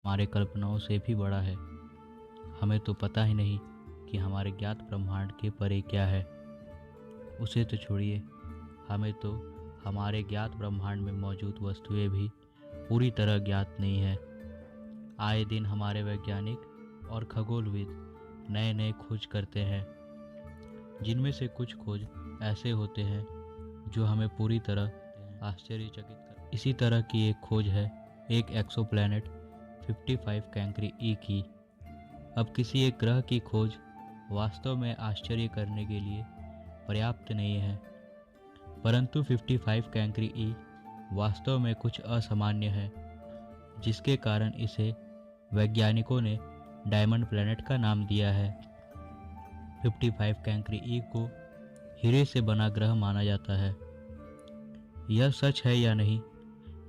हमारे कल्पनाओं से भी बड़ा है। हमें तो पता ही नहीं कि हमारे ज्ञात ब्रह्मांड के परे क्या है। उसे तो छोड़िए, हमें तो हमारे ज्ञात ब्रह्मांड में मौजूद वस्तुएं भी पूरी तरह ज्ञात नहीं है। आए दिन हमारे वैज्ञानिक और खगोलविद नए नए खोज करते हैं, जिनमें से कुछ खोज ऐसे होते हैं जो हमें पूरी तरह आश्चर्यचकित कर। इसी तरह की एक खोज है एक एक्सोप्लैनेट 55 कैंकरी ई की। अब किसी एक ग्रह की खोज वास्तव में आश्चर्य करने के लिए पर्याप्त नहीं है, परंतु 55 कैंकरी ई वास्तव में कुछ असामान्य है, जिसके कारण इसे वैज्ञानिकों ने डायमंड प्लैनेट का नाम दिया है। 55 कैंकरी ई को हीरे से बना ग्रह माना जाता है। यह सच है या नहीं,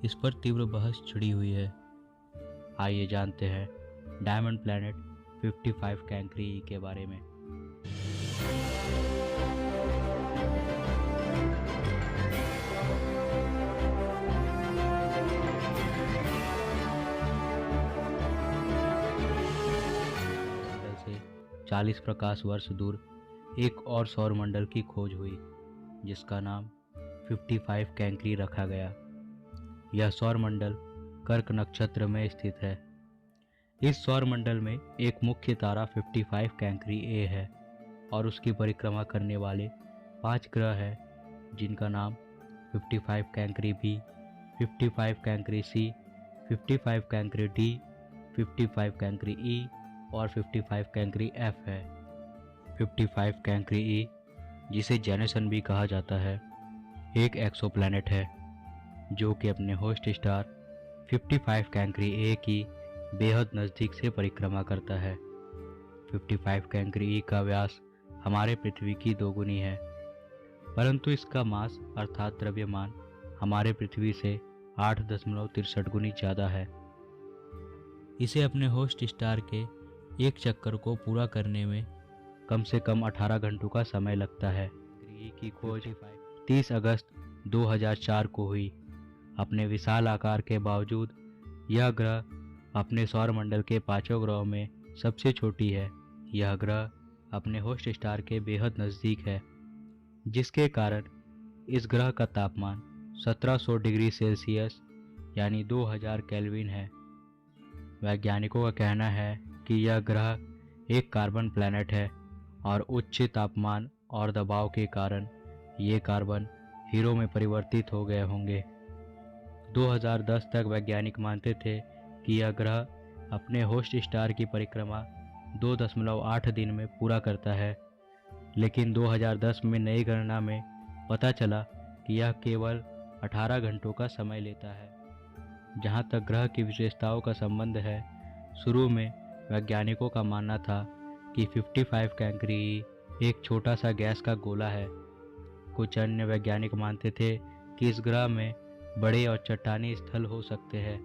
इस पर तीव्र बहस छिड़ी हुई है। आइए जानते हैं डायमंड प्लैनेट 55 कैंकरी ई के बारे में। से 40 प्रकाश वर्ष दूर एक और सौर मंडल की खोज हुई, जिसका नाम 55 कैंकरी रखा गया। यह सौर मंडल कर्क नक्षत्र में स्थित है। इस सौर मंडल में एक मुख्य तारा 55 कैंकरी ए है और उसकी परिक्रमा करने वाले 5 ग्रह हैं, जिनका नाम 55 कैंकरी बी, 55 कैंकरी सी, 55 कैंकरी डी, 55 कैंकरी ई और 55 कैंकरी एफ है। 55 कैंकरी ई, जिसे जेनेसन भी कहा जाता है, एक एक्सोप्लैनेट है जो कि अपने होस्ट स्टार 55 कैंकरी ए की बेहद नज़दीक से परिक्रमा करता है। 55 कैंकरी ई का व्यास हमारे पृथ्वी की दोगुनी है, परंतु इसका मास अर्थात द्रव्यमान हमारे पृथ्वी से 8.63 गुनी ज़्यादा है। इसे अपने होस्ट स्टार के एक चक्कर को पूरा करने में कम से कम 18 घंटों का समय लगता है। ई की खोज 30 अगस्त 2004 को हुई। अपने विशाल आकार के बावजूद यह ग्रह अपने सौर मंडल के 5 ग्रहों में सबसे छोटी है। यह ग्रह अपने होस्ट स्टार के बेहद नज़दीक है, जिसके कारण इस ग्रह का तापमान 1700 डिग्री सेल्सियस यानी 2000 केल्विन है। वैज्ञानिकों का कहना है कि यह ग्रह एक कार्बन प्लैनेट है और उच्च तापमान और दबाव के कारण ये कार्बन हीरो में परिवर्तित हो गए होंगे। 2010 तक वैज्ञानिक मानते थे कि यह ग्रह अपने होस्ट स्टार की परिक्रमा 2.8 दिन में पूरा करता है, लेकिन 2010 में नई गणना में पता चला कि यह केवल 18 घंटों का समय लेता है। जहाँ तक ग्रह की विशेषताओं का संबंध है, शुरू में वैज्ञानिकों का मानना था कि 55 कैंकरी एक छोटा सा गैस का गोला है। कुछ अन्य वैज्ञानिक मानते थे कि इस ग्रह में बड़े और चट्टानी स्थल हो सकते हैं।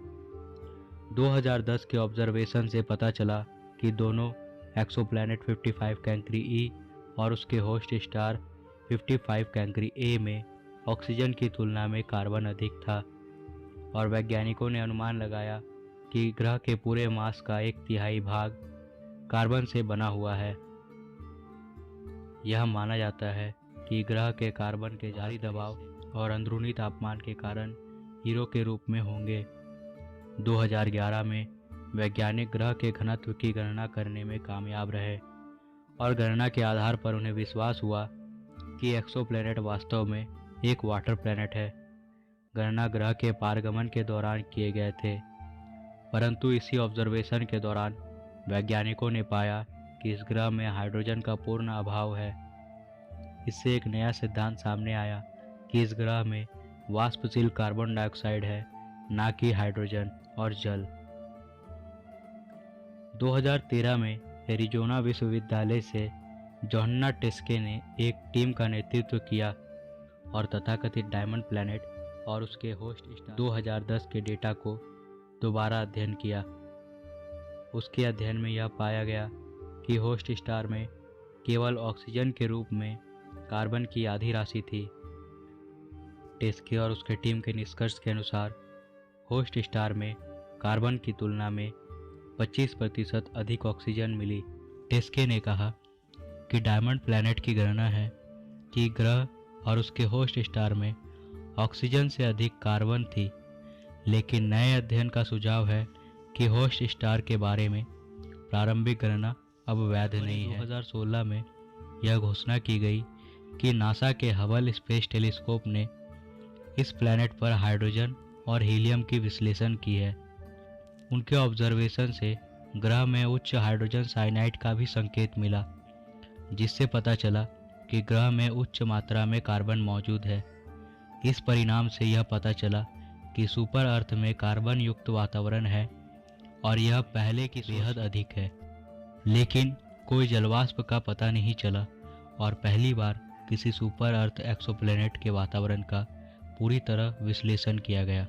2010 के ऑब्जर्वेशन से पता चला कि दोनों एक्सोप्लैनेट 55 कैंकरी ई और उसके होस्ट स्टार 55 कैंकरी ए में ऑक्सीजन की तुलना में कार्बन अधिक था, और वैज्ञानिकों ने अनुमान लगाया कि ग्रह के पूरे मास का 1/3 भाग कार्बन से बना हुआ है। यह माना जाता है कि ग्रह के कार्बन के जारी दबाव और अंदरूनी तापमान के कारण हीरो के रूप में होंगे। 2011 में वैज्ञानिक ग्रह के घनत्व की गणना करने में कामयाब रहे और गणना के आधार पर उन्हें विश्वास हुआ कि एक्सोप्लैनेट वास्तव में एक वाटर प्लैनेट है। गणना ग्रह के पारगमन के दौरान किए गए थे, परंतु इसी ऑब्जर्वेशन के दौरान वैज्ञानिकों ने पाया कि इस ग्रह में हाइड्रोजन का पूर्ण अभाव है। इससे एक नया सिद्धांत सामने आया कि इस ग्रह में वाष्पशील कार्बन डाइऑक्साइड है, ना कि हाइड्रोजन और जल। 2013 में एरिजोना विश्वविद्यालय से जोहन्ना टेस्के ने एक टीम का नेतृत्व किया और तथाकथित डायमंड प्लैनेट और उसके होस्ट स्टार 2010 के डेटा को दोबारा अध्ययन किया। उसके अध्ययन में यह पाया गया कि होस्ट स्टार में केवल ऑक्सीजन के रूप में कार्बन की आधी राशि थी। टेस्के और उसके टीम के निष्कर्ष के अनुसार होस्ट स्टार में कार्बन की तुलना में 25% अधिक ऑक्सीजन मिली। टेस्के ने कहा कि डायमंड प्लैनेट की गणना है कि ग्रह और उसके होस्ट स्टार में ऑक्सीजन से अधिक कार्बन थी, लेकिन नए अध्ययन का सुझाव है कि होस्ट स्टार के बारे में प्रारंभिक गणना अब वैध नहीं है। 2016 में यह घोषणा की गई कि नासा के हबल स्पेस टेलीस्कोप ने इस प्लैनेट पर हाइड्रोजन और हीलियम की विश्लेषण की है। उनके ऑब्जर्वेशन से ग्रह में उच्च हाइड्रोजन साइनाइड का भी संकेत मिला, जिससे पता चला कि ग्रह में उच्च मात्रा में कार्बन मौजूद है। इस परिणाम से यह पता चला कि सुपर अर्थ में कार्बन युक्त वातावरण है और यह पहले की बेहद अधिक है, लेकिन कोई जलवाष्प का पता नहीं चला और पहली बार किसी सुपर अर्थ एक्सोप्लैनेट के वातावरण का पूरी तरह विश्लेषण किया गया।